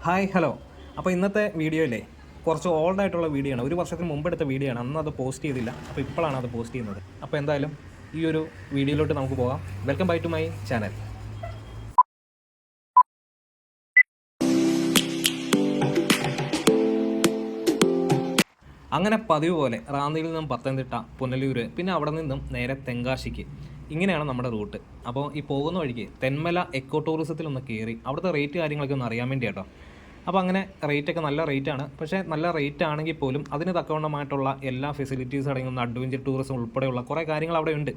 Hi hello. അപ്പോൾ ഇന്നത്തെ വീഡിയോയിലെ കുറച്ച് ഓൾഡായിട്ടുള്ള വീഡിയോ ആണ്. ഒരു വർഷത്തിന് മുമ്പ് എടുത്ത വീഡിയോ ആണ്. അന്ന് അത് പോസ്റ്റ് ചെയ്തില്ല, അപ്പോൾ ഇപ്പോഴാണ് അത് പോസ്റ്റ് ചെയ്യുന്നത്. അപ്പോൾ എന്തായാലും ഈ ഒരു വീഡിയോയിലോട്ട് നമുക്ക് പോകാം. Welcome back to my channel. അങ്ങനെ പതിവ് പോലെ റാന്നിയിൽ നിന്നും പത്തനംതിട്ട, പുനലൂർ, പിന്നെ അവിടെ നിന്നും നേരെ തെങ്കാശിക്ക്, ഇങ്ങനെയാണ് നമ്മുടെ റൂട്ട്. അപ്പോൾ ഈ പോകുന്ന വഴിക്ക് തെന്മല എക്കോ ടൂറിസത്തിലൊന്ന് കയറി അവിടുത്തെ റേറ്റ് കാര്യങ്ങളൊക്കെ ഒന്ന് അറിയാൻ വേണ്ടി കേട്ടോ. അപ്പോൾ അങ്ങനെ റേറ്റൊക്കെ നല്ല റേറ്റാണ്. പക്ഷേ നല്ല റേറ്റ് ആണെങ്കിൽ പോലും അതിന് തക്കവണ്ണമായിട്ടുള്ള എല്ലാ ഫെസിലിറ്റീസ് അടങ്ങുന്ന അഡ്വഞ്ചർ ടൂറിസം ഉൾപ്പെടെയുള്ള കുറേ കാര്യങ്ങൾ അവിടെ ഉണ്ട്.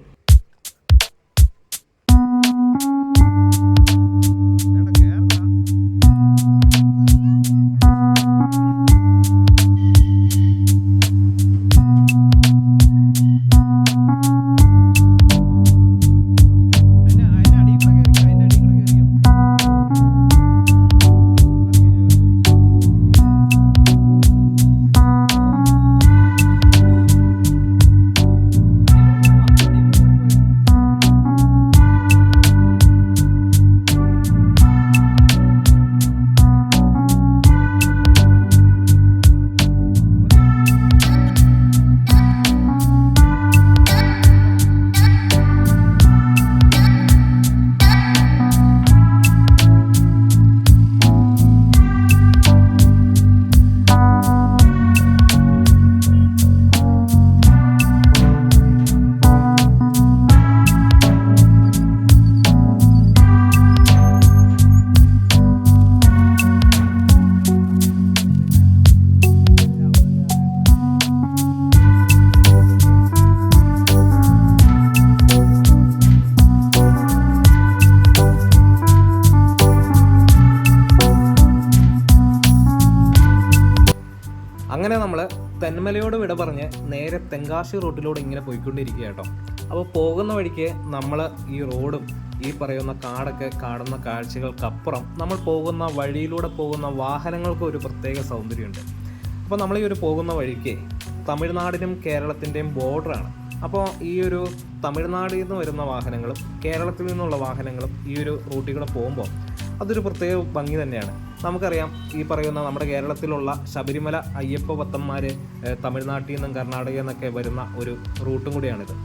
അങ്ങനെ നമ്മൾ തെന്മലയോട് വിട പറഞ്ഞ് നേരെ തെങ്കാശി റൂട്ടിലൂടെ ഇങ്ങനെ പോയിക്കൊണ്ടിരിക്കുക കേട്ടോ. അപ്പോൾ പോകുന്ന വഴിക്ക് നമ്മൾ ഈ റോഡും ഈ പറയുന്ന കാടൊക്കെ കാണുന്ന കാഴ്ചകൾക്കപ്പുറം നമ്മൾ പോകുന്ന വഴിയിലൂടെ പോകുന്ന വാഹനങ്ങൾക്ക് ഒരു പ്രത്യേക സൗന്ദര്യമുണ്ട്. അപ്പോൾ നമ്മൾ ഈ ഒരു പോകുന്ന വഴിക്ക് തമിഴ്നാടിനും കേരളത്തിൻ്റെയും ബോർഡറാണ്. അപ്പോൾ ഈ ഒരു തമിഴ്നാടിൽ നിന്ന് വരുന്ന വാഹനങ്ങളും കേരളത്തിൽ നിന്നുള്ള വാഹനങ്ങളും ഈ ഒരു റൂട്ടിൽ കൂടെ പോകുമ്പോൾ അതൊരു പ്രത്യേക ഭംഗി തന്നെയാണ്. നമുക്കറിയാം, ഈ പറയുന്ന നമ്മുടെ കേരളത്തിലുള്ള ശബരിമല അയ്യപ്പ ഭക്തന്മാർ തമിഴ്നാട്ടിൽ നിന്നും കർണാടകയിൽ നിന്നൊക്കെ വരുന്ന ഒരു റൂട്ടും കൂടിയാണിത്.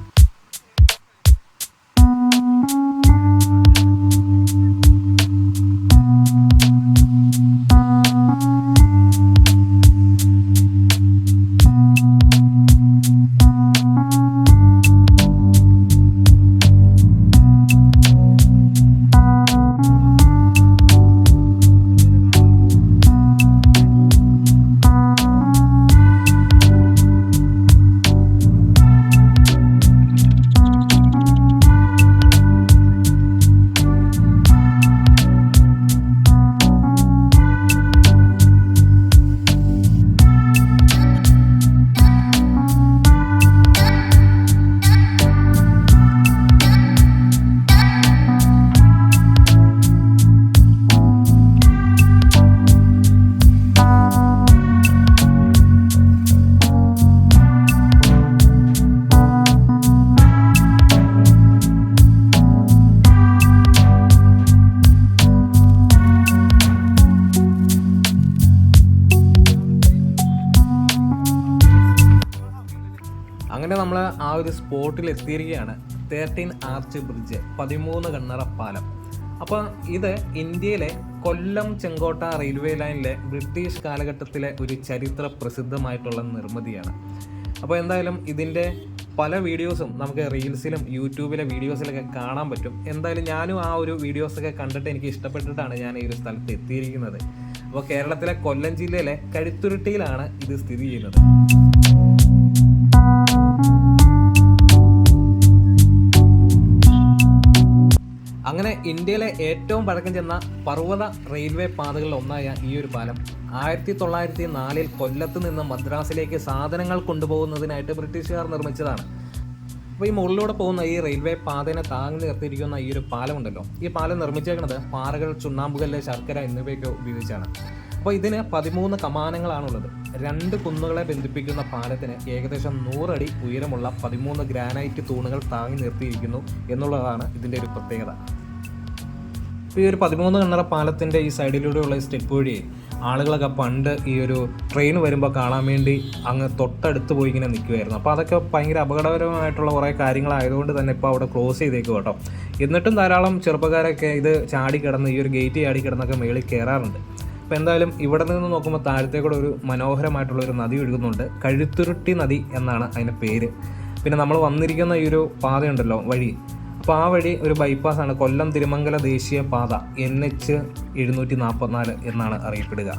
അങ്ങനെ നമ്മൾ ആ ഒരു സ്പോട്ടിൽ എത്തിയിരിക്കുകയാണ്. 13 ആർച്ച് ബ്രിഡ്ജ്, 13 കണ്ണറ പാലം. അപ്പോൾ ഇത് ഇന്ത്യയിലെ കൊല്ലം ചെങ്കോട്ട റെയിൽവേ ലൈനിലെ ബ്രിട്ടീഷ് കാലഘട്ടത്തിലെ ഒരു ചരിത്ര പ്രസിദ്ധമായിട്ടുള്ള നിർമ്മിതിയാണ്. അപ്പോൾ എന്തായാലും ഇതിൻ്റെ പല വീഡിയോസും നമുക്ക് റീൽസിലും യൂട്യൂബിലെ വീഡിയോസിലൊക്കെ കാണാൻ പറ്റും. എന്തായാലും ഞാനും ആ ഒരു വീഡിയോസൊക്കെ കണ്ടിട്ട് എനിക്ക് ഇഷ്ടപ്പെട്ടിട്ടാണ് ഞാൻ ഈ ഒരു സ്ഥലത്ത് എത്തിയിരിക്കുന്നത്. അപ്പോൾ കേരളത്തിലെ കൊല്ലം ജില്ലയിലെ കഴുത്തുരുട്ടിയിലാണ് ഇത് സ്ഥിതി ചെയ്യുന്നത്. അങ്ങനെ ഇന്ത്യയിലെ ഏറ്റവും പഴക്കം ചെന്ന പർവ്വത റെയിൽവേ പാതകളിൽ ഒന്നായ ഈ ഒരു പാലം 1904 കൊല്ലത്ത് നിന്ന് മദ്രാസിലേക്ക് സാധനങ്ങൾ കൊണ്ടുപോകുന്നതിനായിട്ട് ബ്രിട്ടീഷുകാർ നിർമ്മിച്ചതാണ്. അപ്പോൾ ഈ മുകളിലൂടെ പോകുന്ന ഈ റെയിൽവേ പാതയെ താങ്ങി നിർത്തിയിരിക്കുന്ന ഈ ഒരു പാലം ഉണ്ടല്ലോ, ഈ പാലം നിർമ്മിച്ചേക്കുന്നത് പാറകൾ, ചുണ്ണാമ്പുകല്ല്, ശർക്കര എന്നിവയൊക്കെ ഉപയോഗിച്ചാണ്. അപ്പോൾ ഇതിന് 13 കമാനങ്ങളാണുള്ളത്. 2 കുന്നുകളെ ബന്ധിപ്പിക്കുന്ന പാലത്തിന് ഏകദേശം 100 അടി ഉയരമുള്ള 13 ഗ്രാനൈറ്റ് തൂണുകൾ താങ്ങി നിർത്തിയിരിക്കുന്നു എന്നുള്ളതാണ് ഇതിൻ്റെ ഒരു പ്രത്യേകത. ഇപ്പോൾ ഈ ഒരു 13 കണ്ണറ പാലത്തിൻ്റെ ഈ സൈഡിലൂടെയുള്ള ഈ സ്റ്റെപ്പ് വഴി ആളുകളൊക്കെ പണ്ട് ഈ ഒരു ട്രെയിൻ വരുമ്പോൾ കാണാൻ വേണ്ടി അങ്ങ് തൊട്ടടുത്ത് പോയി ഇങ്ങനെ നിൽക്കുമായിരുന്നു. അപ്പോൾ അതൊക്കെ ഭയങ്കര അപകടകരമായിട്ടുള്ള കുറേ കാര്യങ്ങളായതുകൊണ്ട് തന്നെ ഇപ്പോൾ അവിടെ ക്ലോസ് ചെയ്തേക്കും കേട്ടോ. എന്നിട്ടും ധാരാളം ചെറുപ്പക്കാരൊക്കെ ഇത് ചാടിക്കിടന്ന് ഈ ഒരു ഗേറ്റ് ചാടിക്കിടന്നൊക്കെ മേളിൽ കയറാറുണ്ട്. അപ്പോൾ എന്തായാലും ഇവിടെ നിന്ന് നോക്കുമ്പോൾ താഴത്തേക്കൂടെ ഒരു മനോഹരമായിട്ടുള്ളൊരു നദി ഒഴുകുന്നുണ്ട്. കഴുത്തുരുട്ടി നദി എന്നാണ് അതിൻ്റെ പേര്. പിന്നെ നമ്മൾ വന്നിരിക്കുന്ന ഈ ഒരു പാതയുണ്ടല്ലോ, വഴി, അപ്പോൾ ആ വഴി ഒരു ബൈപ്പാസാണ്. കൊല്ലം തിരുമംഗല ദേശീയ പാത NH 744 എന്നാണ് അറിയപ്പെടുക.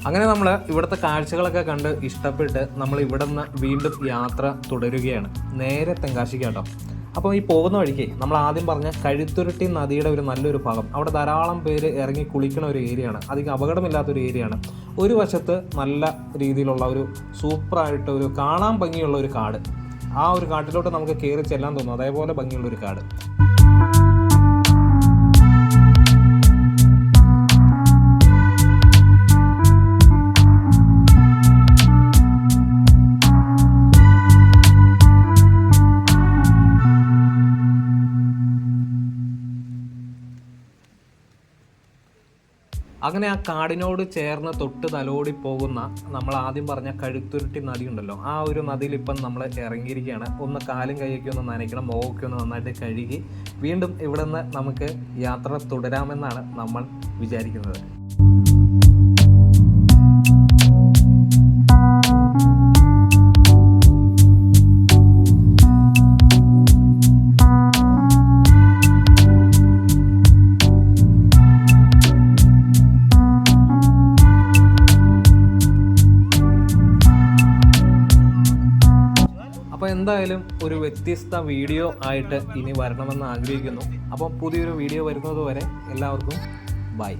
അങ്ങനെ നമ്മൾ ഇവിടുത്തെ കാഴ്ചകളൊക്കെ കണ്ട് ഇഷ്ടപ്പെട്ട് നമ്മൾ ഇവിടെ നിന്ന് വീണ്ടും യാത്ര തുടരുകയാണ്, നേരെ തെങ്കാശിക്ക് കേട്ടോ. അപ്പോൾ ഈ പോകുന്ന വഴിക്ക് നമ്മൾ ആദ്യം പറഞ്ഞ കഴുത്തുരുട്ടി നദിയുടെ ഒരു നല്ലൊരു ഭാഗം, അവിടെ ധാരാളം പേര് ഇറങ്ങി കുളിക്കണ ഒരു ഏരിയയാണ്. അധികം അപകടമില്ലാത്തൊരു ഏരിയയാണ്. ഒരു വശത്ത് നല്ല രീതിയിലുള്ള ഒരു സൂപ്പറായിട്ട് ഒരു കാണാൻ ഭംഗിയുള്ള ഒരു കാട്, ആ ഒരു കാട്ടിലോട്ട് നമുക്ക് കയറി ചെല്ലാൻ തോന്നും, അതേപോലെ ഭംഗിയുള്ളൊരു കാട്. അങ്ങനെ ആ കാടിനോട് ചേർന്ന് തൊട്ട് തലോടി പോകുന്ന നമ്മൾ ആദ്യം പറഞ്ഞ കഴുത്തുരുട്ടി നദി ഉണ്ടല്ലോ, ആ ഒരു നദിയിൽ ഇപ്പം നമ്മൾ ഇറങ്ങിയിരിക്കുകയാണ്. ഒന്ന് കാലും കൈയൊക്കെ ഒന്ന് നനയ്ക്കണം, മുഖമൊക്കെ ഒന്ന് നന്നായിട്ട് കഴുകി വീണ്ടും ഇവിടെ നിന്ന് നമുക്ക് യാത്ര തുടരാമെന്നാണ് നമ്മൾ വിചാരിക്കുന്നത്. അപ്പോൾ എന്തായാലും ഒരു വ്യത്യസ്ത വീഡിയോ ആയിട്ട് ഇനി വരണമെന്ന് ആഗ്രഹിക്കുന്നു. അപ്പോൾ പുതിയൊരു വീഡിയോ വരുന്നത് വരെ എല്ലാവർക്കും ബൈ.